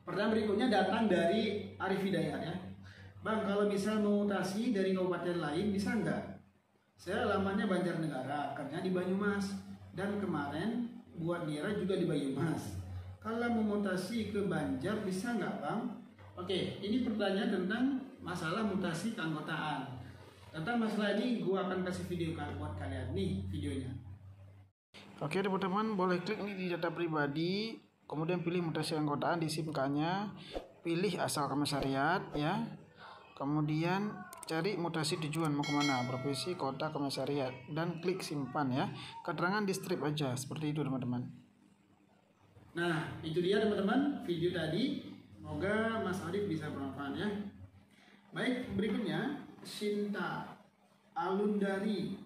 Pertanyaan berikutnya datang dari Arif Hidayat ya. Bang, kalau misal memutasi dari kabupaten lain bisa nggak? Saya lamanya Banjarnegara, kerja di Banyumas, dan kemarin buat Nira juga di Banyumas. Kalau memutasi ke Banjar bisa nggak Bang? Oke, ini pertanyaan tentang masalah mutasi keanggotaan. Tentang masalah ini gua akan kasih video buat kalian nih videonya. Oke teman-teman, boleh klik nih di data pribadi, kemudian pilih mutasi keanggotaan di SIM-nya, pilih asal komisariat ya. Kemudian cari mutasi tujuan mau kemana, provinsi, kota, komisariat, dan klik simpan ya. Keterangan di strip aja, seperti itu teman-teman. Nah, itu dia teman-teman video tadi. Semoga Mas Arif bisa bermanfaat ya. Baik, berikutnya Sinta Alundari.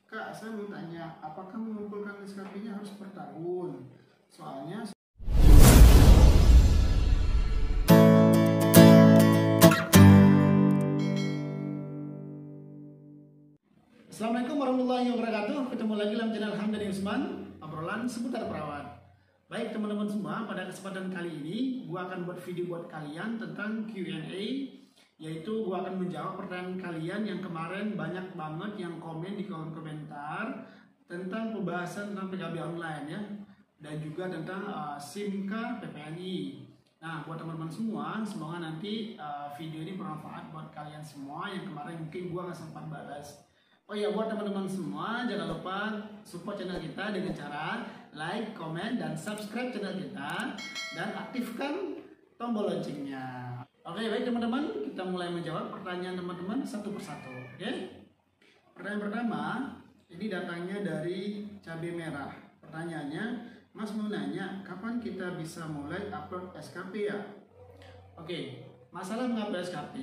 Kak, saya mau tanya, apakah mengumpulkan SKP-nya harus per tahun? Soalnya Assalamualaikum warahmatullahi wabarakatuh. Ketemu lagi dalam channel Hamdan Usman, obrolan seputar perawat. Baik teman-teman semua, pada kesempatan kali ini gua akan buat video buat kalian tentang Q&A, yaitu gua akan menjawab pertanyaan kalian yang kemarin banyak banget yang komen di kolom komentar tentang pembahasan tentang PKB online ya, dan juga tentang SIMK PPNI. Nah, buat teman-teman semua, semoga nanti video ini bermanfaat buat kalian semua yang kemarin mungkin gua nggak sempat balas. Oh ya, buat teman-teman semua, jangan lupa support channel kita dengan cara like, komen, dan subscribe channel kita, dan aktifkan tombol loncengnya. Oke, baik teman-teman, kita mulai menjawab pertanyaan teman-teman satu persatu. Oke, pertanyaan pertama, ini datangnya dari Cabai Merah. Pertanyaannya, Mas mau nanya, kapan kita bisa mulai upload SKP ya? Oke, masalah mengupload SKP,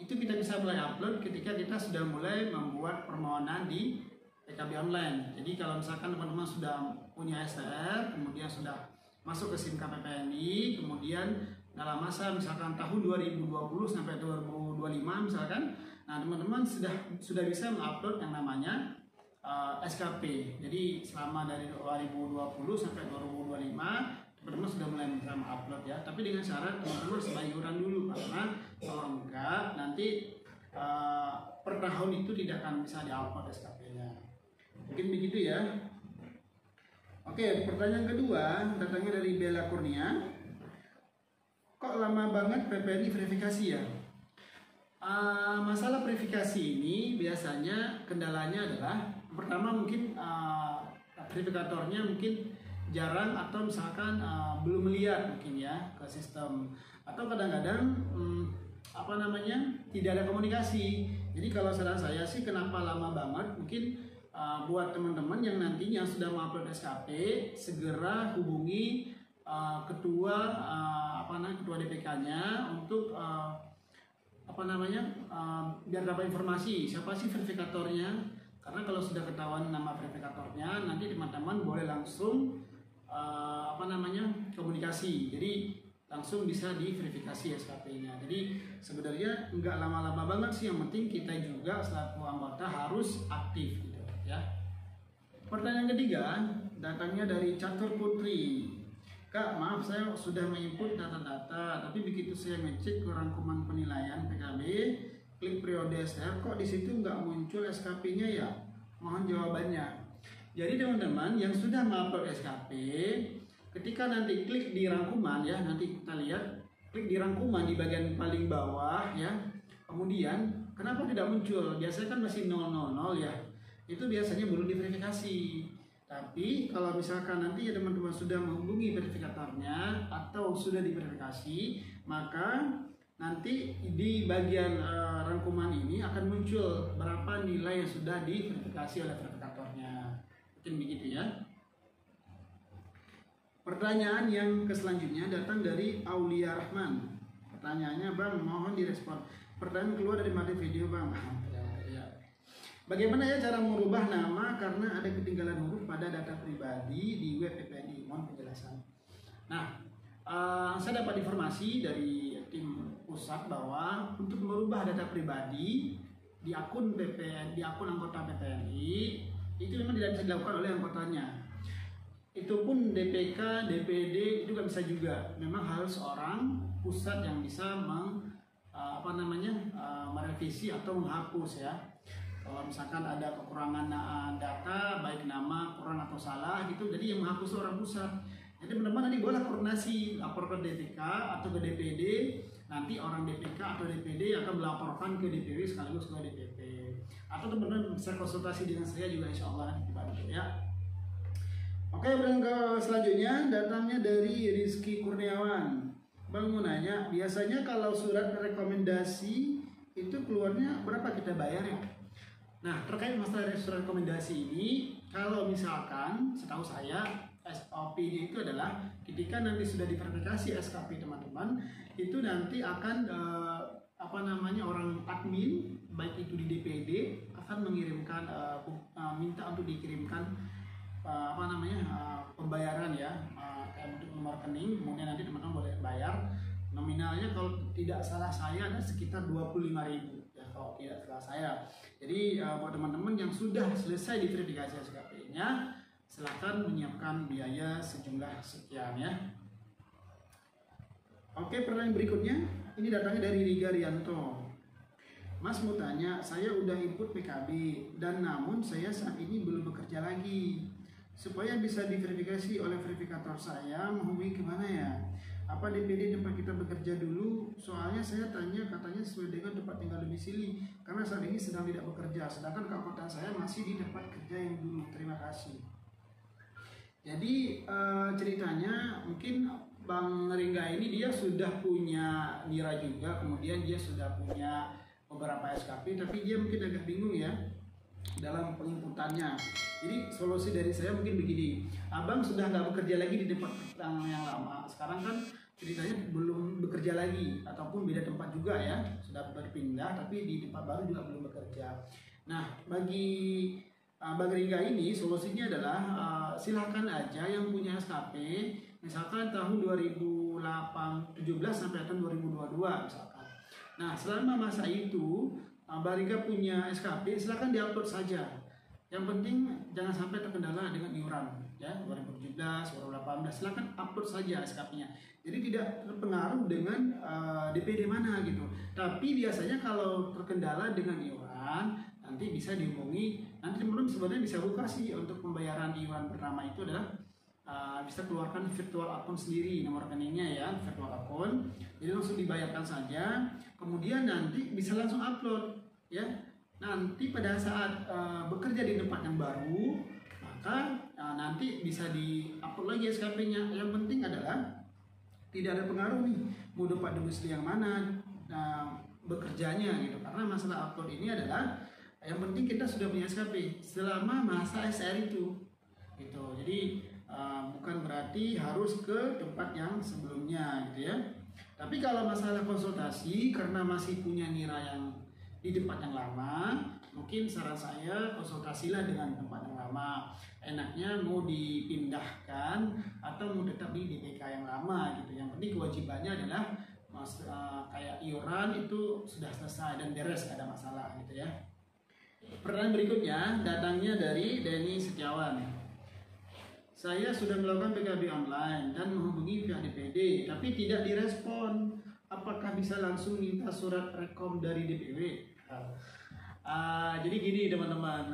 itu kita bisa mulai upload ketika kita sudah mulai membuat permohonan di PKB online. Jadi kalau misalkan teman-teman sudah punya STR, kemudian sudah masuk ke SIMK PPNI, kemudian dalam masa misalkan tahun 2020 sampai 2025 misalkan, nah teman-teman sudah bisa mengupload yang namanya SKP. Jadi selama dari 2020 sampai 2025 teman-teman sudah mulai bisa mengupload ya, tapi dengan syarat teman-teman harus bayar iuran dulu, karena kalau enggak nanti per tahun itu tidak akan bisa diupload SKP-nya. Mungkin begitu ya. Oke, pertanyaan kedua datangnya dari Bella Kurnia. Kok lama banget PPNI verifikasi ya? Masalah verifikasi ini biasanya kendalanya adalah pertama mungkin verifikatornya mungkin jarang, atau misalkan belum melihat mungkin ya ke sistem, atau kadang-kadang tidak ada komunikasi. Jadi kalau saran saya sih kenapa lama banget, mungkin buat teman-teman yang nantinya sudah mengupload SKP, segera hubungi ketua ketua DPK-nya untuk biar dapat informasi siapa sih verifikatornya. Karena kalau sudah ketahuan nama verifikatornya, nanti teman-teman boleh langsung komunikasi, jadi langsung bisa diverifikasi SKP-nya. Jadi sebenarnya nggak lama-lama banget sih, yang penting kita juga selaku anggota harus aktif gitu ya. Pertanyaan ketiga datangnya dari Catur Putri. Kak, maaf saya sudah menginput data-data, tapi begitu saya ngecek ke rangkuman penilaian PKB, klik periode STR, kok di situ nggak muncul SKP-nya ya? Mohon jawabannya. Jadi teman-teman yang sudah mengupload SKP, ketika nanti klik di rangkuman ya, nanti kita lihat klik di rangkuman di bagian paling bawah ya. Kemudian kenapa tidak muncul? Biasanya kan masih 000 ya. Itu biasanya belum diverifikasi. Tapi kalau misalkan nanti ya teman-teman sudah menghubungi verifikatornya atau sudah diverifikasi, maka nanti di bagian rangkuman ini akan muncul berapa nilai yang sudah diverifikasi oleh verifikatornya. Mungkin begitu ya. Pertanyaan yang selanjutnya datang dari Aulia Rahman. Pertanyaannya, Bang, mohon direspon. Pertanyaan keluar dari materi video, Bang. Ya. Bagaimana ya cara merubah nama karena ada ketinggalan huruf pada data pribadi di web PPNI? Mohon penjelasan. Nah, saya dapat informasi dari tim pusat bahwa untuk merubah data pribadi di akun PPN, di akun anggota PPNI itu memang tidak bisa dilakukan oleh anggotanya. itu pun DPK, DPD itu nggak bisa juga. Memang harus orang pusat yang bisa merevisi atau menghapus ya. Kalau misalkan ada kekurangan data, baik nama kurang atau salah gitu, jadi yang menghapus itu orang pusat. Jadi teman-teman nanti boleh koordinasi, lapor ke DPK atau ke DPD, nanti orang DPK atau DPD akan melaporkan ke DPW sekaligus ke DPP. Atau teman-teman bisa konsultasi dengan saya juga, insya Allah nanti dibantu ya. Oke, berangkat selanjutnya datangnya dari Rizky Kurniawan. Bang mau nanya, biasanya kalau surat rekomendasi itu keluarnya berapa kita bayar ya? Nah, terkait masalah surat rekomendasi ini, kalau misalkan setahu saya SOP itu adalah ketika nanti sudah diverifikasi SKP teman-teman, itu nanti akan orang admin baik itu di DPD akan mengirimkan minta untuk dikirimkan pembayaran ya untuk nomor rekening, kemudian nanti teman-teman boleh bayar. Nominalnya kalau tidak salah saya ada sekitar 25.000 ya, kalau tidak salah saya. Jadi buat teman-teman yang sudah selesai diverifikasi SKP-nya, silakan menyiapkan biaya sejumlah sekian ya. Oke, pertanyaan berikutnya ini datangnya dari Riga Rianto. Mas mau tanya, saya udah input PKB dan namun saya saat ini belum bekerja lagi. Supaya bisa diverifikasi oleh verifikator saya, menghubungi kemana ya? Apa DPD tempat kita bekerja dulu? Soalnya saya tanya katanya sesuai dengan tempat tinggal domisili, karena saat ini sedang tidak bekerja, sedangkan keanggotaan saya masih di tempat kerja yang dulu. Terima kasih. Jadi ceritanya mungkin Bang Ringga ini dia sudah punya NIRA juga, kemudian dia sudah punya beberapa SKP, tapi dia mungkin agak bingung ya dalam penginputannya. Jadi solusi dari saya mungkin begini, abang sudah nggak bekerja lagi di tempat yang lama, sekarang kan ceritanya belum bekerja lagi ataupun beda tempat juga ya, sudah berpindah tapi di tempat baru juga belum bekerja. Nah, bagi Bang Ringga ini solusinya adalah silakan aja yang punya SKP misalkan tahun 2017 sampai tahun 2022 misalkan. Nah, selama masa itu Bang Ringga punya SKP, silakan diupload saja. Yang penting jangan sampai terkendala dengan iuran ya, 2017, 2018, silakan upload saja SKP-nya. Jadi tidak terpengaruh dengan DPD mana gitu. Tapi biasanya kalau terkendala dengan iuran, nanti bisa dihubungi. Nanti teman-teman sebenarnya bisa buka sih untuk pembayaran iuran pertama itu adalah bisa keluarkan virtual account sendiri, nomor rekeningnya ya, virtual account. Jadi langsung dibayarkan saja. Kemudian nanti bisa langsung upload ya. Nanti pada saat bekerja di tempat yang baru, maka nanti bisa di-upload lagi SKP-nya. Yang penting adalah tidak ada pengaruh nih mau tempat domisili yang mana bekerjanya gitu. Karena masalah upload ini adalah yang penting kita sudah punya SKP selama masa SR itu gitu. Jadi bukan berarti harus ke tempat yang sebelumnya gitu ya. Tapi kalau masalah konsultasi karena masih punya NIRA yang di tempat yang lama, mungkin saran saya konsultasilah dengan tempat yang lama. Enaknya mau dipindahkan atau mau tetap di DPK yang lama gitu. Yang penting kewajibannya adalah kayak iuran itu sudah selesai dan beres, gak ada masalah gitu ya. Pertanyaan berikutnya datangnya dari Denny Setiawan. Saya sudah melakukan PKB online dan menghubungi pihak DPD tapi tidak direspon. Apakah bisa langsung minta surat rekom dari DPW? Jadi gini teman-teman,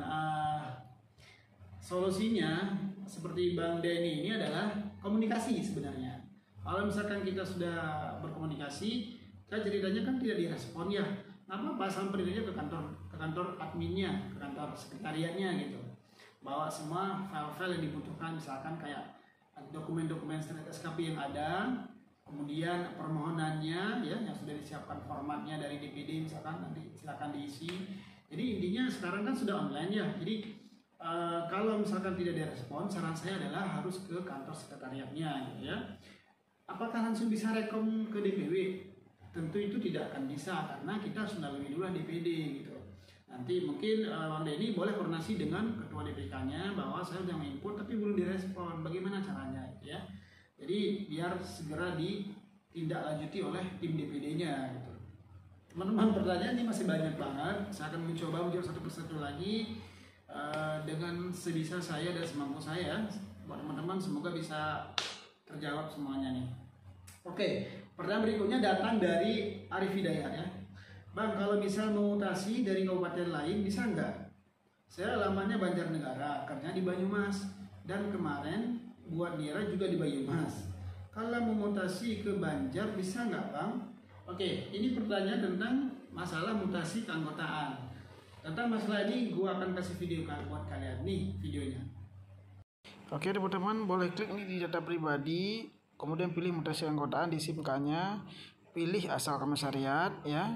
solusinya seperti Bang Denny ini adalah komunikasi sebenarnya. Kalau misalkan kita sudah berkomunikasi, kan ceritanya kan tidak direspon ya, nggak apa-apa, samperin aja ke kantor adminnya, ke kantor sekretariatnya gitu. Bawa semua file-file yang dibutuhkan, misalkan kayak dokumen-dokumen SKP yang ada, kemudian permohonannya ya yang sudah disiapkan formatnya dari DPD misalkan, nanti silakan diisi. Jadi intinya sekarang kan sudah online ya. Jadi kalau misalkan tidak direspon, saran saya adalah harus ke kantor sekretariatnya gitu ya. Apakah langsung bisa rekom ke DPW? Tentu itu tidak akan bisa karena kita harus melalui dulu DPD gitu. Nanti mungkin Bang Denny boleh koordinasi dengan ketua DPK-nya bahwa saya sudah menginput tapi belum direspon. Bagaimana caranya gitu ya? Jadi biar segera ditindaklanjuti oleh tim DPD-nya gitu. Teman-teman, pertanyaan ini masih banyak banget. Saya akan mencoba menjawab satu persatu lagi dengan sebisa saya dan semampu saya. buat teman-teman, semoga bisa terjawab semuanya nih. Oke, pertanyaan berikutnya datang dari Arif Hidayat ya. Bang, kalau misal memutasi dari kabupaten lain bisa nggak? Saya lamanya Banjarnegara, kerja di Banyumas, dan kemarin buat Nira juga di Banyumas. Kalau memutasi ke Banjar bisa nggak Bang? Oke, ini pertanyaan tentang masalah mutasi keanggotaan. Tentang masalah ini gue akan kasih video buat kalian nih videonya. Oke teman-teman, boleh klik nih di data pribadi, kemudian pilih mutasi keanggotaan di SIM-nya, pilih asal komisariat ya.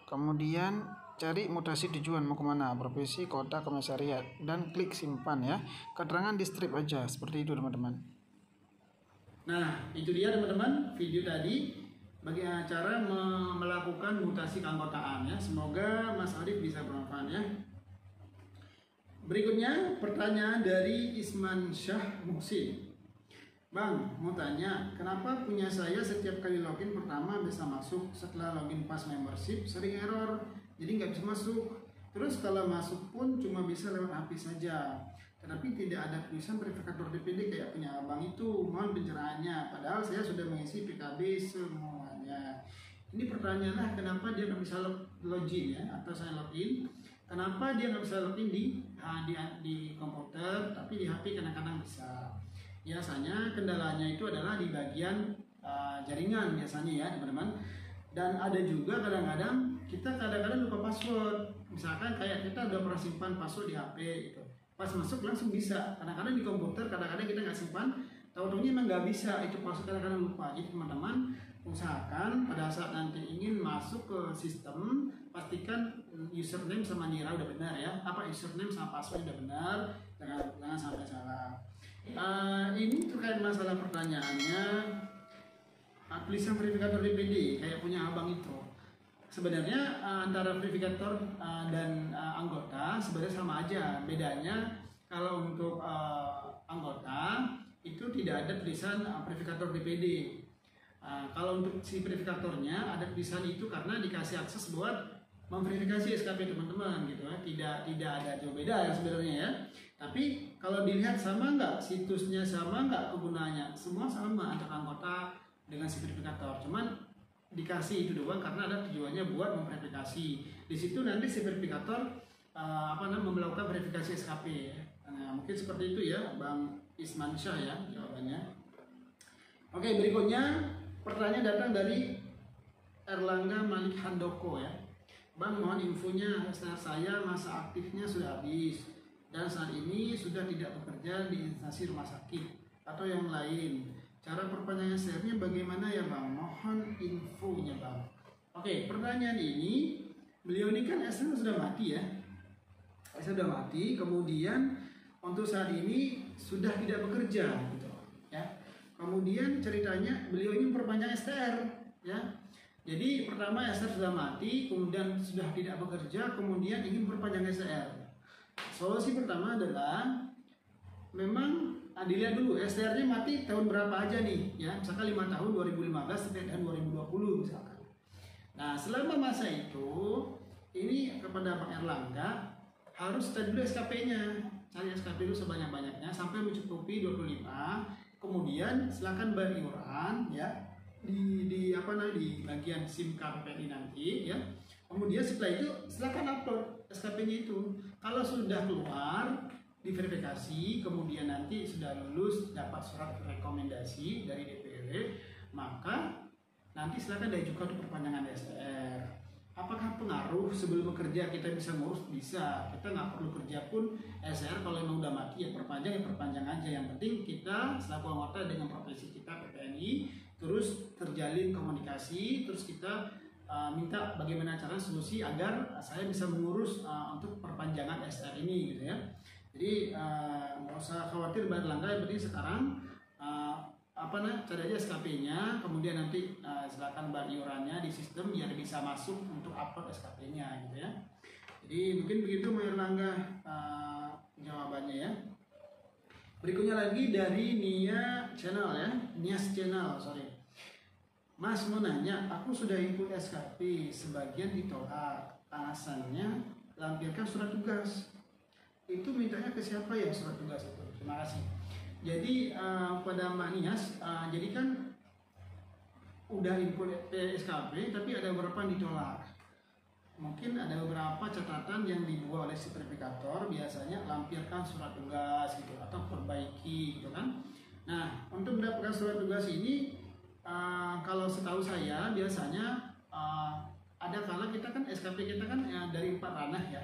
Kemudian cari mutasi tujuan mau kemana, provinsi, kota, komisariat, dan klik simpan ya. Keterangan di strip aja, seperti itu teman-teman. Nah, itu dia teman-teman video tadi bagaimana cara melakukan mutasi keanggotaan ya. Semoga Mas Arif bisa bermanfaat ya. Berikutnya pertanyaan dari Isman Syah Muhsin. Bang, mau tanya, kenapa punya saya setiap kali login pertama bisa masuk, setelah login pas membership sering error, jadi nggak bisa masuk. Terus kalau masuk pun cuma bisa lewat API saja. Tetapi tidak ada tulisan verifikator DPD kayak punya abang itu, mohon pencerahannya. Padahal saya sudah mengisi PKB semuanya. Ini pertanyaannya kenapa dia nggak bisa login ya, atau saya login. Kenapa dia nggak bisa login di komputer, tapi di HP kadang-kadang bisa. Biasanya kendalanya itu adalah di bagian jaringan biasanya ya teman-teman. Dan ada juga kadang-kadang kita lupa password. Misalkan kayak kita udah pernah simpan password di HP gitu. Pas masuk langsung bisa. Kadang-kadang di komputer, kadang-kadang kita nggak simpan, tahu-tahunya emang nggak bisa. Itu password kadang-kadang lupa. Jadi teman-teman usahakan pada saat nanti ingin masuk ke sistem, pastikan username sama Nira udah benar ya. Apa username sama password udah benar, jangan sampai salah. Ini terkait masalah pertanyaannya, tulisan verifikator DPD kayak punya abang itu. Sebenarnya antara verifikator dan anggota sebenarnya sama aja. Bedanya kalau untuk anggota itu tidak ada tulisan verifikator DPD. Kalau untuk si verifikatornya ada tulisan itu karena dikasih akses buat memverifikasi SKP teman-teman gitu ya. Tidak ada jauh beda ya sebenarnya ya. Tapi kalau dilihat sama nggak situsnya, sama nggak kegunaannya, semua sama antara anggota dengan si verifikator. Cuman dikasih itu doang karena ada tujuannya buat memverifikasi. Di situ nanti si verifikator melakukan verifikasi SKP ya. Nah, mungkin seperti itu ya Bang Isman Syah ya jawabannya. Oke, berikutnya pertanyaan datang dari Erlangga Malik Handoko ya. Bang, mohon infonya, STR saya masa aktifnya sudah habis dan saat ini sudah tidak bekerja di instansi rumah sakit atau yang lain. Cara perpanjangan STR-nya bagaimana ya Bang? Mohon infonya Bang. Oke, pertanyaan ini, beliau ini kan STR sudah mati ya. STR sudah mati, kemudian untuk saat ini sudah tidak bekerja gitu ya. Kemudian ceritanya beliau ingin perpanjang STR ya. Jadi pertama STR sudah mati, kemudian sudah tidak bekerja, kemudian ingin perpanjang STR. Solusi pertama adalah memang dilihat dulu STR-nya mati tahun berapa aja nih ya, misalkan 5 tahun 2015 sampai tahun 2020 misalkan. Nah selama masa itu ini kepada Pak Erlangga harus cari dulu SKP-nya, cari SKP dulu sebanyak-banyaknya sampai mencukupi 25, kemudian silakan bayar iuran ya di bagian SIM KPPI nanti ya. Kemudian setelah itu silakan upload SKP-nya itu. Kalau sudah keluar diverifikasi, kemudian nanti sudah lulus, dapat surat rekomendasi dari DPRD, maka nanti silakan diajukan untuk perpanjangan STR. Apakah pengaruh sebelum bekerja kita bisa ngurus? Bisa. Kita nggak perlu kerja pun STR kalau memang udah mati ya perpanjang aja. Yang penting kita selaku anggota dengan profesi kita PPNI terus terjalin komunikasi, terus kita minta bagaimana cara solusi agar saya bisa mengurus untuk perpanjangan STR ini gitu ya. Jadi nggak usah khawatir Mbak Erlangga, yang penting sekarang cari aja SKP-nya, kemudian nanti silakan bayar iurannya di sistem biar bisa masuk untuk upload SKP-nya gitu ya. Jadi mungkin begitu Mbak Erlangga jawabannya ya. Berikutnya lagi dari Nia Channel ya, Nias Channel sorry. Mas mau nanya, aku sudah input SKP, sebagian ditolak, alasannya lampirkan surat tugas. Itu mintanya ke siapa ya surat tugas itu? Terima kasih. Jadi pada Mbak Nias, jadi kan udah input SKP tapi ada beberapa yang ditolak. Mungkin ada beberapa catatan yang dibuat oleh si verifikator, biasanya lampirkan surat tugas gitu atau perbaiki gitu kan. Nah, untuk mendapatkan surat tugas ini kalau setahu saya biasanya ada kala kita kan SKP kita kan dari 4 ranah ya.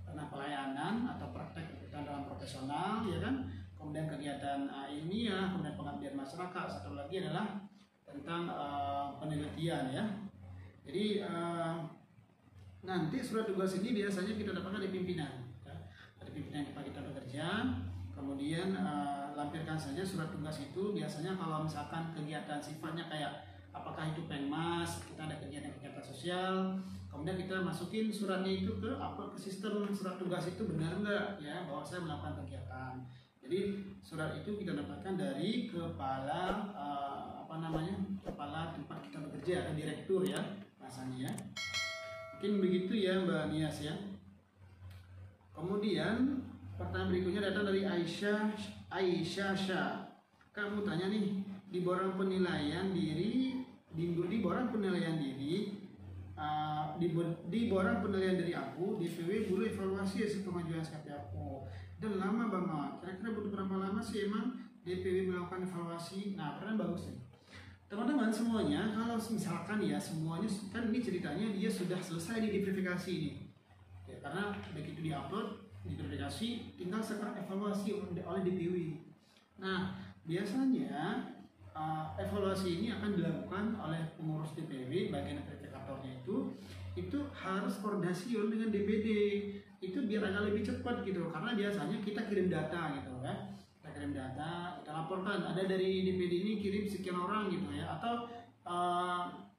Ranah pelayanan atau praktek kita dalam profesional ya kan. Kemudian kegiatan ilmiah, kemudian pengabdian masyarakat, satu lagi adalah tentang penelitian ya. Jadi nanti surat tugas ini biasanya kita dapatkan dari pimpinan ya. Dari pimpinan kita bekerja, kemudian lampirkan saja surat tugas itu. Biasanya kalau misalkan kegiatan sifatnya kayak apakah itu Pengmas, kita ada kegiatan-kegiatan sosial, kemudian kita masukin suratnya itu ke sistem surat tugas itu benar enggak ya bahwa saya melakukan kegiatan. Jadi surat itu kita dapatkan dari kepala kepala tempat kita bekerja, direktur ya rasanya ya. Mungkin begitu ya Mbak Nias ya. Kemudian pertanyaan berikutnya datang dari Aisyah Syah. Kamu tanya nih, di borang penilaian diri di borang penilaian diri aku, DPW guru evaluasi hasil pengajuan SKP aku. Dan lama banget. Kira-kira butuh berapa lama sih emang DPW melakukan evaluasi? Nah, pertanyaan bagus nih. Teman-teman semuanya, kalau misalkan ya semuanya kan ini ceritanya dia sudah selesai di verifikasi ini. Ya, karena begitu diupload, diverifikasi, tinggal sekarang evaluasi oleh DPW. Nah, biasanya evaluasi ini akan dilakukan oleh pengurus DPW, bagian verifikatornya itu harus koordinasi dengan DPD. Itu biar agak lebih cepat gitu, karena biasanya kita kirim data gitu ya. Kita kirim data, kita laporkan ada dari DPD ini kirim sekian orang gitu ya. Atau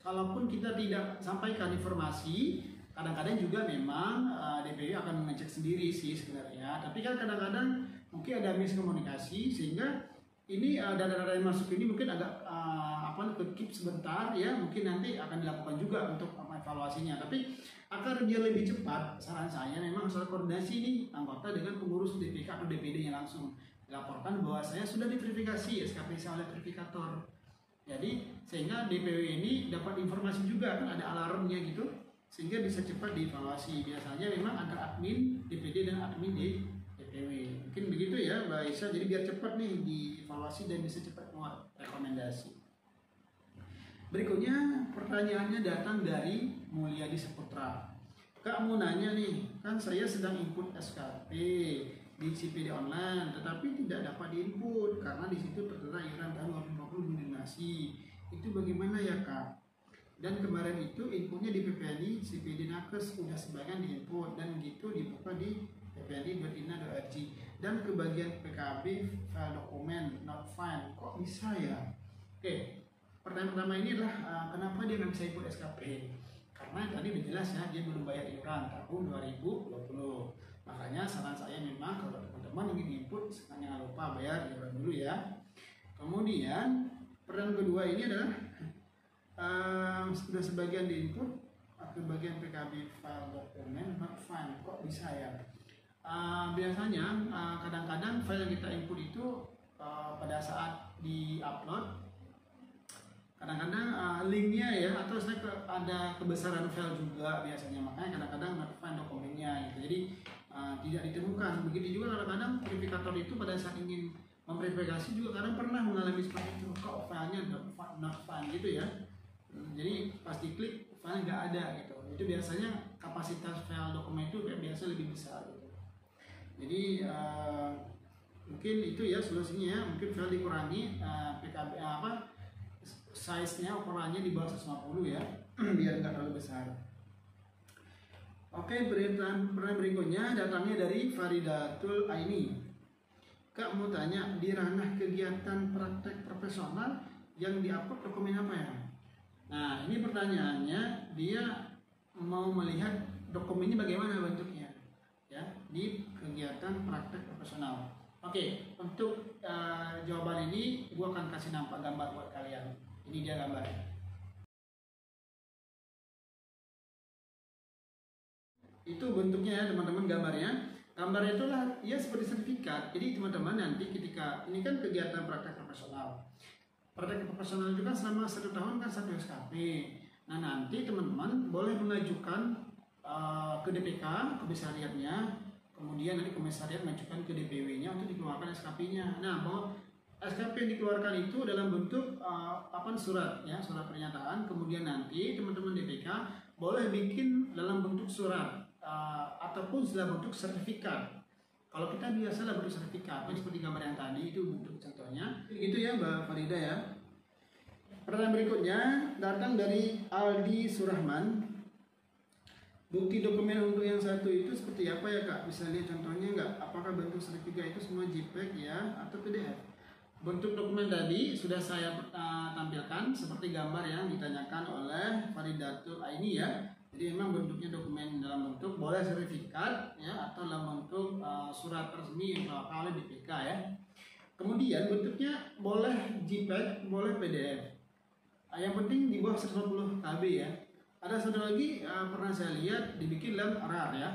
kalaupun kita tidak sampaikan informasi, kadang-kadang juga memang DPD akan mengecek sendiri sih sebenarnya. Tapi kan kadang-kadang mungkin ada miskomunikasi sehingga ini data-data yang masuk ini mungkin agak keep sebentar ya, mungkin nanti akan dilakukan juga untuk evaluasinya. Tapi agar dia lebih cepat, saran saya memang soal koordinasi ini anggota dengan pengurus DPK atau DPD-nya langsung dilaporkan bahwa saya sudah diverifikasi SKP saya oleh verifikator. Jadi sehingga DPW ini dapat informasi juga, kan ada alarmnya gitu, sehingga bisa cepat dievaluasi. Biasanya memang ada admin DPD dan admin di DPW. Mungkin begitu ya Mbak Aisyah, jadi biar cepat nih dievaluasi dan bisa cepat keluar rekomendasi. Berikutnya pertanyaannya datang dari Mulyadi Saputra. Kak mau nanya nih, kan saya sedang input SKP di CPD online, tetapi tidak dapat diinput karena di situ tertera iuran tahun 2020 donasi. Itu bagaimana ya Kak? Dan kemarin itu inputnya di PPNI, CPD Nakes udah sebagian diinput dan gitu dibuka di ppni.ina.org dan ke bagian PKB file dokumen not find. Kok bisa ya? Oke. Pertanyaan pertama ini adalah kenapa dia nggak bisa input SKP? Karena tadi udah jelas ya, dia belum bayar iuran tahun 2020. Makanya saran saya memang kalau teman-teman ingin input, jangan lupa bayar iuran dulu ya. Kemudian pertanyaan kedua ini adalah sudah sebagian diinput ke bagian PKB file dokumen not find. Kok bisa ya? Biasanya kadang-kadang file yang kita input itu pada saat di-upload kadang-kadang linknya ya atau ada kebesaran file juga biasanya, makanya kadang-kadang not find dokumennya gitu. Jadi tidak ditemukan. Begitu juga kadang-kadang verifikator itu pada saat ingin memverifikasi juga kadang pernah mengalami seperti itu, kok filenya not find gitu ya. Jadi pas diklik file nggak ada gitu. Itu biasanya kapasitas file dokumen itu biasa lebih besar gitu. Jadi mungkin itu ya solusinya ya, mungkin file dikurangi PKB size-nya, ukurannya di bawah 150 ya, biar nggak terlalu besar. Oke, pertanyaan berikutnya datangnya dari Faridatul Aini. Kak mau tanya, di ranah kegiatan praktek profesional yang di-upload dokumen apa ya? Nah, ini pertanyaannya, dia mau melihat dokumennya bagaimana bentuknya ya di kegiatan praktek profesional. Oke, untuk jawaban ini gua akan kasih nampak gambar buat kalian. Ini dia gambarnya. Itu bentuknya ya teman-teman gambarnya. Gambar itulah ya seperti sertifikat. Jadi teman-teman nanti ketika ini kan kegiatan praktek profesional. Praktek profesional itu kan selama 1 tahun kan 1 SKP. Nah nanti teman-teman boleh mengajukan ke DPK komisariatnya, kemudian nanti komisariat mengajukan ke DPW-nya untuk dikeluarkan SKP-nya. Nah bahwa SKP yang dikeluarkan itu dalam bentuk surat ya, surat pernyataan. Kemudian nanti teman-teman DPK boleh bikin dalam bentuk surat ataupun dalam bentuk sertifikat. Kalau kita biasa dalam bentuk sertifikat, seperti gambar yang tadi itu bentuk contohnya. Itu ya Mbak Farida ya. Pertanyaan berikutnya datang dari Aldi Surahman. Bukti dokumen untuk yang satu itu seperti apa ya Kak? Bisa lihat contohnya nggak? Apakah bentuk sertifikat itu semua JPEG ya atau PDF? Bentuk dokumen tadi sudah saya tampilkan seperti gambar yang ditanyakan oleh Faridatul Aini ya. Jadi memang bentuknya dokumen dalam bentuk boleh sertifikat ya atau dalam bentuk surat resmi yang dikeluarkan oleh BPK ya. Kemudian bentuknya boleh JPEG, boleh PDF. Yang penting di bawah 150 KB ya. Ada satu lagi pernah saya lihat dibikin dalam RAR ya,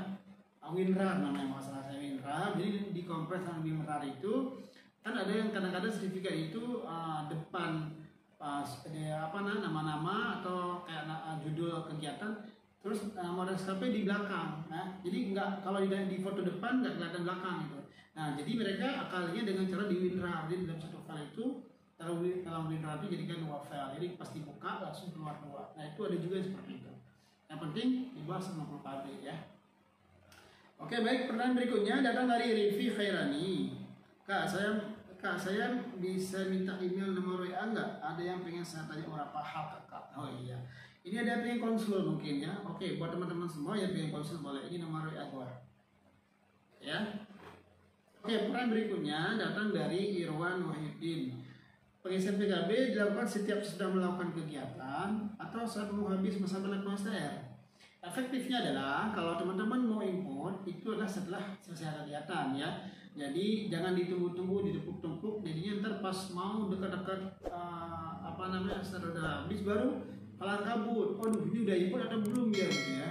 WinRAR namanya masalah saya WinRAR. Jadi dikompres dengan WinRAR itu kan ada yang kadang-kadang sertifikat itu depan nama-nama atau kayak judul kegiatan, terus model SKP di belakang. Nah, jadi nggak kalau di foto depan nggak kelihatan belakang gitu. Nah, jadi mereka akalnya dengan cara di WinRAR. Jadi dalam satu file itu dalam WinRAR itu jadikan 2 file, jadi pas dibuka langsung keluar 2. Nah itu ada juga yang seperti itu. Yang penting di bawah 90 KB ya. Oke baik, pertanyaan berikutnya datang dari Rifi Khairani. Kak saya bisa minta email nomor WA nggak? Ada yang pengen saya tanya beberapa hal Kak. Oh iya, ini ada yang pengen konsul mungkin ya. Oke, buat teman-teman semua yang pengen konsul boleh, ini nomor WA gua ya. Oke, pertanyaan berikutnya datang dari Irwan Wahyudin. Pengisian PKB dilakukan setiap sudah melakukan kegiatan atau saat mau habis masa berlaku STR. Efektifnya adalah kalau teman-teman mau input itu adalah setelah selesai kegiatan ya. Jadi jangan ditunggu-tunggu, ditumpuk-tumpuk. Jadinya ntar pas mau dekat-dekat sudah habis baru kelar kabut. Aduh ini udah input atau belum ya gitu ya.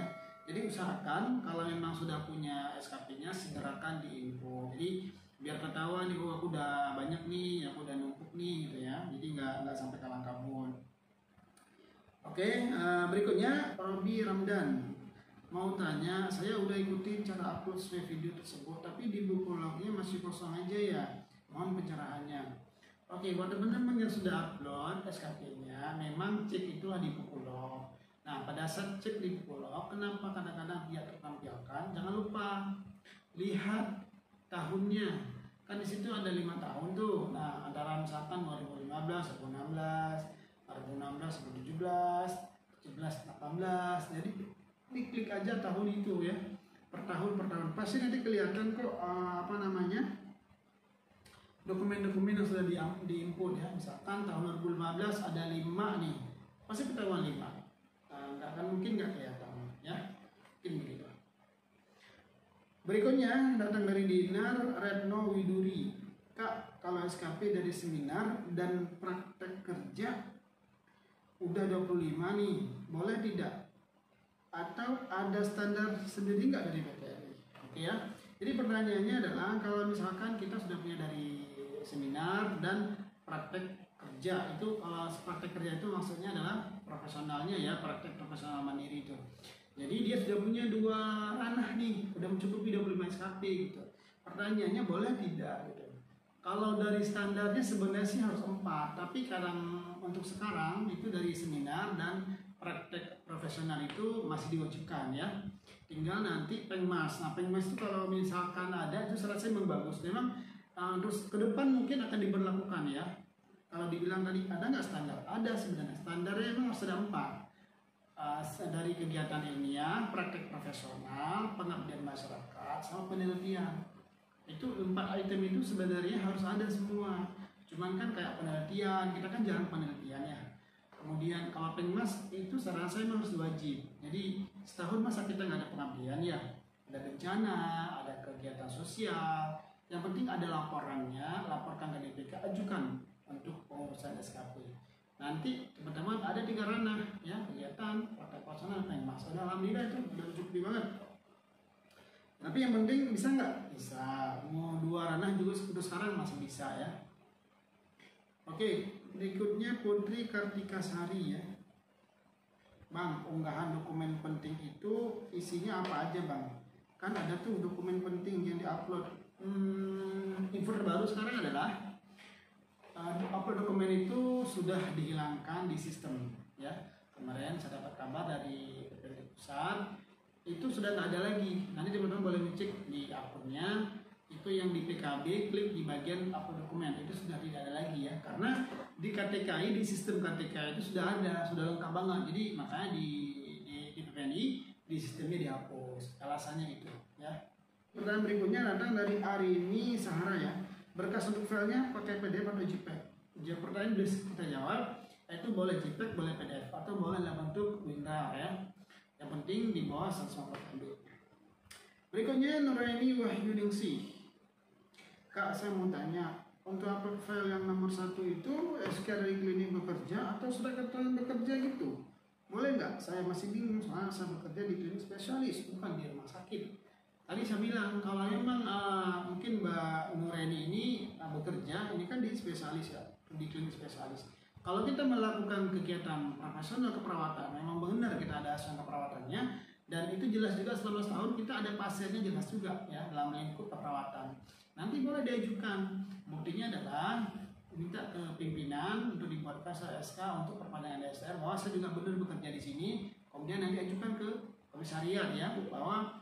Jadi usahakan kalau memang sudah punya SKP-nya segerakan diinput. Jadi biar ketahuan nih, aku udah banyak nih, aku udah numpuk nih gitu ya. Jadi nggak sampai kalang kabut. Oke, berikutnya Robi Ramdan mau tanya, saya udah ikutin cara upload video tersebut, tapi di buku lognya masih kosong aja ya. Mohon pencerahannya. Oke, buat teman-teman yang sudah upload SKP-nya, memang cek itulah di buku log. Nah, pada saat cek di buku log, kenapa kadang-kadang tidak tertampilkan? Jangan lupa lihat tahunnya. Kan di situ ada 5 tahun tuh. Nah, antara misalkan 2015, 2016, 2016, 2017, 17, 18. Jadi diklik aja tahun itu ya. Per tahun pasti nanti kelihatan kok dokumen-dokumen yang sudah diinput ya. Misalkan tahun 2015 ada 5 nih. Pasti ketahuan 5. Nggak akan mungkin nggak kelihatan ya. Mungkin begitu. Berikutnya datang dari Dinar Retno Widuri. Kak, kalau SKP dari seminar dan praktek kerja udah 25 nih, boleh tidak? Atau ada standar sendiri nggak dari PTRI? Oke ya. Jadi pertanyaannya adalah kalau misalkan kita sudah punya dari seminar dan praktek kerja, itu kalau praktek kerja itu maksudnya adalah profesionalnya ya, praktek profesional mandiri itu. Jadi dia sudah punya 2 ranah nih, sudah mencukupi 25 SKP gitu. Pertanyaannya boleh tidak gitu. Kalau dari standarnya sebenarnya sih harus 4, tapi untuk sekarang itu dari seminar dan praktek profesional itu masih diwajibkan ya. Tinggal nanti Pengmas. Nah Pengmas itu kalau misalkan ada itu saya memang bagus. Memang terus ke depan mungkin akan diberlakukan ya. Kalau dibilang tadi ada nggak standar? Ada sebenarnya. Standarnya memang harus ada 4. Dari kegiatan ilmiah, praktek profesional, pengabdian masyarakat, sama penelitian. Itu 4 item itu sebenarnya harus ada semua. Cuman kan kayak penelitian, kita kan jarang penelitian ya. Kemudian kalau Pengmas itu saya rasa memang harus wajib. Jadi setahun masa kita nggak ada pengabdian ya. Ada bencana, ada kegiatan sosial. Yang penting ada laporannya, laporkan ke DPK, ajukan untuk pengurusan SKP. Nanti teman-teman ada 3 ranah ya, kegiatan, praktek profesional, Pengmas. Alhamdulillah itu udah cukup banget. Tapi yang penting bisa nggak? Bisa. Mau 2 ranah juga untuk sekarang masih bisa ya. Oke, berikutnya Putri Kartika Sari ya. Bang, unggahan dokumen penting itu isinya apa aja bang? Kan ada tuh dokumen penting yang diupload. Info terbaru sekarang adalah upload dokumen itu sudah dihilangkan di sistem ya. Kemarin saya dapat kabar dari PPD pusat itu sudah tak ada lagi. Nanti teman-teman boleh ngecek di akunnya, itu yang di PKB klik di bagian upload dokumen itu sudah tidak ada lagi ya, karena di KTKI, di sistem KTKI itu sudah ada, sudah lengkap banget. Jadi makanya di PPNI di sistemnya dihapus, alasannya itu ya. Pertanyaan berikutnya datang dari Arini Sahara ya. Berkas untuk filenya pakai PDF atau JPEG? Pertanyaan bisa kita jawab, itu boleh JPEG, boleh PDF, atau boleh dalam bentuk WinRAR ya. Yang penting di bawah 150 MB. Berikutnya Nuraini Wahyuningsih. Kak, saya mau tanya, untuk upload file yang nomor 1 itu SK dari klinik bekerja atau surat keterangan bekerja gitu? Boleh nggak? Saya masih bingung soalnya saya bekerja di klinik spesialis, bukan di rumah sakit. Tadi saya bilang kalau memang mungkin Mbak Nuraini ini bekerja, ini kan di spesialis ya, di klinik spesialis. Kalau kita melakukan kegiatan profesional keperawatan, memang benar kita ada asuhan keperawatannya, dan itu jelas juga selama setahun kita ada pasiennya jelas juga ya dalam lingkup keperawatan. Nanti boleh diajukan. Buktinya adalah minta ke pimpinan untuk dibuatkan SK untuk perpanjangan DSR bahwa saya juga benar bekerja di sini. Kemudian nanti ajukan ke komisariat ya bahwa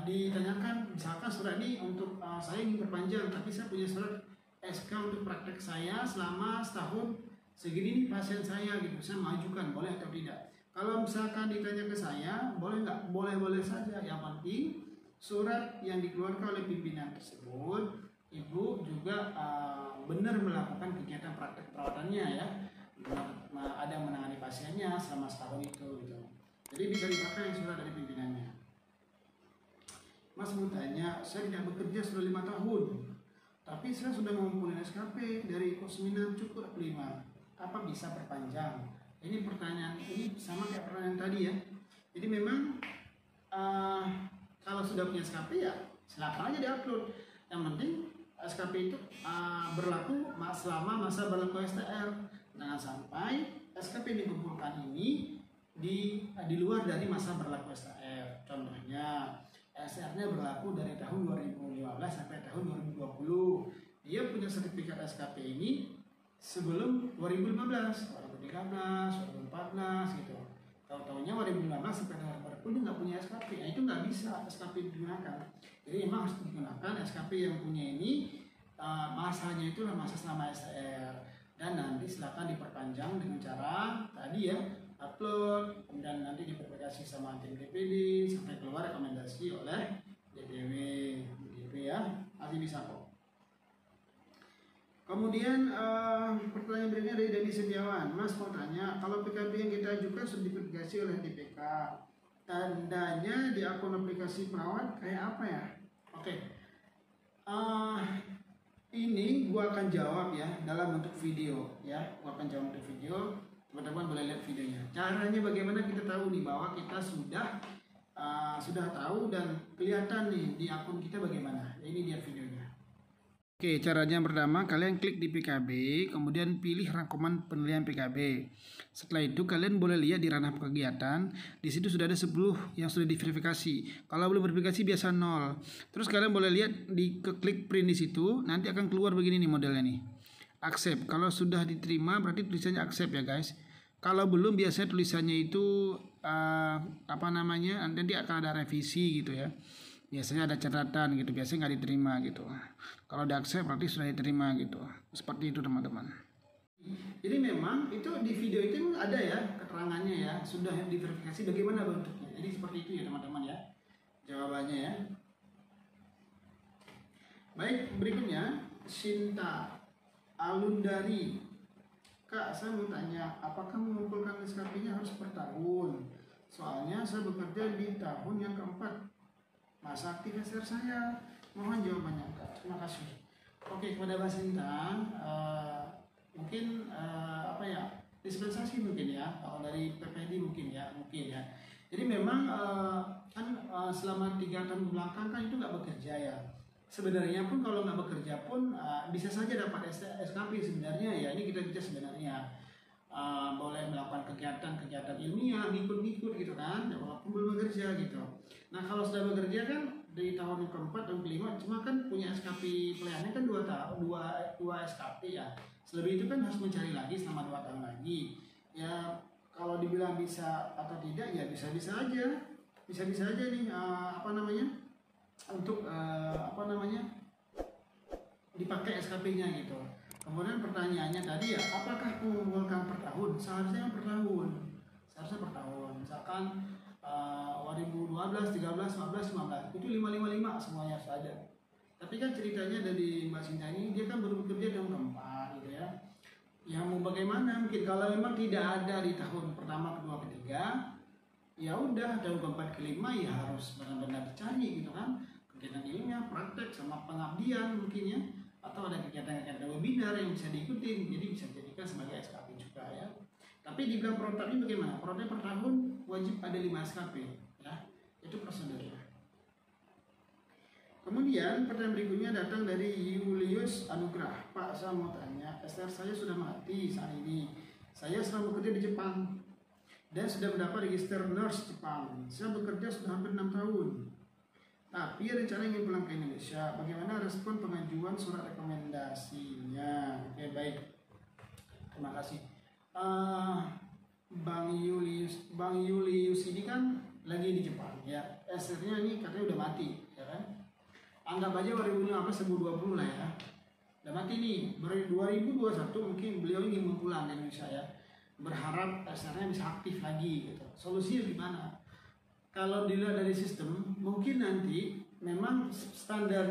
ditanyakan misalkan surat ini untuk saya ingin perpanjang, tapi saya punya surat SK untuk praktek saya selama setahun segini nih pasien saya gitu, saya mengajukan boleh atau tidak. Kalau misalkan ditanya ke saya boleh nggak, boleh saja, yang penting surat yang dikeluarkan oleh pimpinan tersebut ibu juga benar melakukan kegiatan praktek perawatannya ya, ada menangani pasiennya selama setahun itu gitu. Jadi bisa dipakai surat dari pimpinannya. Mas mau tanya, saya tidak bekerja sudah 5 tahun, tapi saya sudah mengumpulkan SKP dari Kosminan cukup 5. Apa bisa perpanjang? Ini pertanyaan ini sama kayak pertanyaan tadi ya. Jadi memang kalau sudah punya SKP ya silakan aja diupload. Yang penting SKP itu berlaku selama masa berlaku STR. Jangan sampai SKP yang dikumpulkan ini di luar dari masa berlaku STR. Contohnya STR-nya berlaku dari tahun 2015 sampai tahun 2020. Dia punya sertifikat SKP ini sebelum 2015, 2013, 2014 gitu. Tahu-tahunya 2015 sampai 2020 nggak punya SKP, nah itu nggak bisa SKP digunakan. Jadi memang harus digunakan SKP yang punya ini masanya itu masa selama STR, dan nanti silakan diperpanjang dengan cara tadi ya upload, kemudian nanti diverifikasi sama tim DPD sampai keluar rekomendasi oleh DPW gitu ya, masih bisa kok. Kemudian pertanyaan berikutnya dari Dani Setiawan. Mas mau tanya, kalau PKB yang kita ajukan sudah diverifikasi oleh DPK, tandanya di akun aplikasi perawat kayak apa ya? Oke, ini gua akan jawab ya dalam bentuk video ya. Gua akan jawab bentuk video, teman-teman boleh lihat videonya. Caranya bagaimana kita tahu nih bahwa kita sudah tahu dan kelihatan nih di akun kita bagaimana. Ini dia videonya. Oke, caranya yang pertama kalian klik di PKB, kemudian pilih rangkuman penilaian PKB. Setelah itu kalian boleh lihat di ranah kegiatan, di situ sudah ada 10 yang sudah diverifikasi. Kalau belum verifikasi biasa 0. Terus kalian boleh lihat klik print di situ, nanti akan keluar begini nih modelnya nih. Accept. Kalau sudah diterima berarti tulisannya accept ya guys. Kalau belum biasanya tulisannya itu nanti akan ada revisi gitu ya. Biasanya ada catatan gitu, biasanya nggak diterima gitu. Kalau di-accept berarti sudah diterima gitu. Seperti itu teman-teman. Jadi memang itu di video itu ada ya keterangannya ya, sudah diverifikasi bagaimana bentuknya. Jadi seperti itu ya teman-teman ya jawabannya ya. Baik, berikutnya Sinta Alundari. Kak, saya mau tanya, apakah mengumpulkan SKP-nya harus per tahun? Soalnya saya bekerja di tahun yang keempat masa aktif SR saya. Mohon jawabannya Kak. Terima kasih. Oke, kepada Mbak Sinta, mungkin dispensasi mungkin ya, kalau dari PPD mungkin ya. Jadi memang selama 3 tahun belakang kan itu nggak bekerja ya. Sebenarnya pun kalau nggak bekerja pun bisa saja dapat SKP sebenarnya ya. Ini kita sebenarnya boleh melakukan kegiatan ilmiah, ngikut-ngikut gitu kan, walaupun belum bekerja gitu. Nah kalau sudah bekerja kan dari tahun keempat dan kelima, cuma kan punya SKP pelayannya kan 2 SKP ya. Selebih itu kan harus mencari lagi selama 2 tahun lagi. Ya kalau dibilang bisa atau tidak ya bisa-bisa aja nih untuk dipakai SKP-nya gitu. Kemudian pertanyaannya tadi ya, apakah mengumpulkan per tahun? Seharusnya per tahun. Misalkan 2012, 13, 14, 15 itu 555 semuanya harus ada. Tapi kan ceritanya dari Mbak Sinta ini dia kan baru bekerja tahun keempat gitu ya. Ya mau bagaimana, mungkin kalau memang tidak ada di tahun pertama, kedua, ketiga, ya udah tahun keempat, kelima ya harus benar-benar dicari gitu kan. Kegiatan ilmiah, praktek sama pengabdian mungkin ya, atau ada kegiatan-kegiatan webinar yang bisa diikutin, jadi bisa dijadikan sebagai SKP juga ya. Tapi dibilang protapnya bagaimana? Protap per tahun wajib ada 5 SKP ya, itu prosedurnya. Kemudian pertanyaan berikutnya datang dari Julius Anugrah. Pak, saya mau tanya, SR saya sudah mati saat ini. Saya sedang bekerja di Jepang dan sudah mendapat register nurse Jepang. Saya bekerja sudah hampir 6 tahun. Tapi rencana ingin pulang ke Indonesia. Bagaimana respon pengajuan surat rekomendasinya? Oke, baik. Terima kasih. Bang Julius ini kan lagi di Jepang ya. SR-nya ini katanya udah mati, ya kan? Anggap aja 2020 lah ya. Udah mati nih. 2021 mungkin beliau ingin pulang ke Indonesia ya. Berharap SR-nya bisa aktif lagi gitu. Solusinya gimana? Kalau dilihat dari sistem, mungkin nanti memang standarnya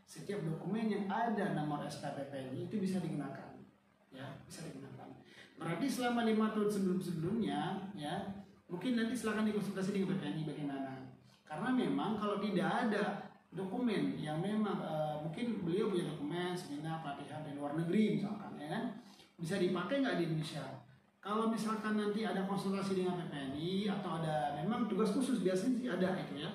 setiap dokumen yang ada nomor SKPPNI itu bisa digunakan, ya bisa digunakan. Berarti selama 5 tahun sebelumnya, ya mungkin nanti silakan dikonsultasi dengan PPNI bagaimana. Karena memang kalau tidak ada dokumen yang memang mungkin beliau punya dokumen seminar pelatihan di luar negeri misalkan, ya kan, bisa dipakai nggak di Indonesia? Kalau misalkan nanti ada konsultasi dengan PPNI atau ada memang tugas khusus biasanya sih ada itu ya,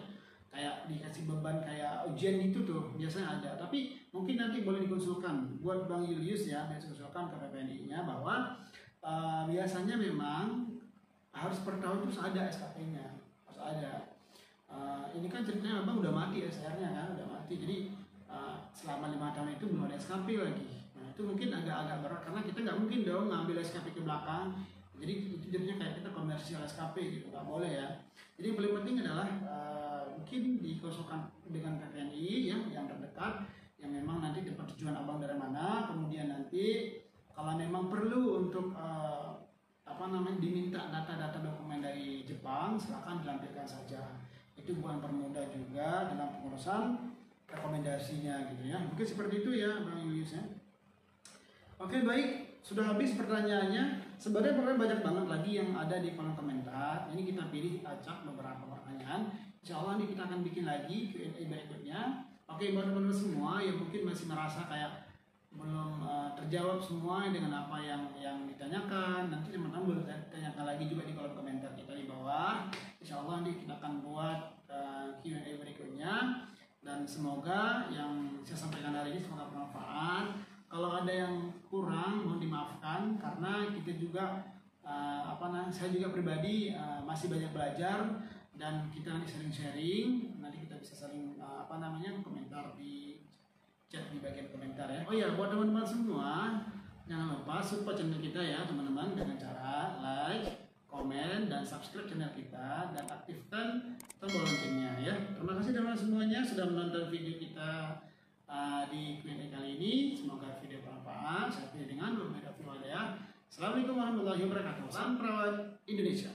kayak dikasih beban kayak ujian itu tuh biasanya ada. Tapi mungkin nanti boleh dikonsulkan buat Bang Julius ya, dikonsulkan ke PPNI-nya bahwa biasanya memang harus per tahun terus ada SKP-nya, harus ada. Ini kan ceritanya abang udah mati SR-nya kan, udah mati. Jadi selama 5 tahun itu belum ada SKP lagi. Itu mungkin agak berat karena kita nggak mungkin dong ngambil SKP ke belakang. Jadi itu jadinya kayak kita komersial SKP gitu, nggak boleh ya. Jadi yang paling penting adalah mungkin dikonsulkan dengan PPNI yang terdekat, yang memang nanti dapat tujuan abang dari mana. Kemudian nanti kalau memang perlu untuk diminta data-data dokumen dari Jepang, silakan dilampirkan saja. Itu bukan permudah juga dalam pengurusan rekomendasinya gitu ya. Mungkin seperti itu ya Bang Julius ya. Oke, baik, sudah habis pertanyaannya. Sebenarnya pertanyaan banyak banget lagi yang ada di kolom komentar. Ini kita pilih acak beberapa pertanyaan. Insya Allah nanti kita akan bikin lagi Q&A berikutnya. Oke, buat teman-teman semua yang mungkin masih merasa kayak belum terjawab semua dengan apa yang ditanyakan, nanti teman-teman boleh tanyakan lagi juga di kolom komentar kita di bawah. Insya Allah nanti kita akan buat Q&A berikutnya. Dan semoga yang saya sampaikan hari ini semoga bermanfaat. Kalau ada yang kurang mohon dimaafkan karena kita juga saya juga pribadi masih banyak belajar dan kita nanti sering sharing, nanti kita bisa saling komentar di chat di bagian komentar ya. Oh ya, buat teman-teman semua jangan lupa support channel kita ya teman-teman dengan cara like, komen dan subscribe channel kita dan aktifkan tombol loncengnya ya. Terima kasih teman-teman semuanya sudah menonton video kita di Q&A kali ini. Semoga video bermanfaat. Saya pilih dengan berbeda video ya. Assalamualaikum warahmatullahi wabarakatuh. Salam perawat Indonesia.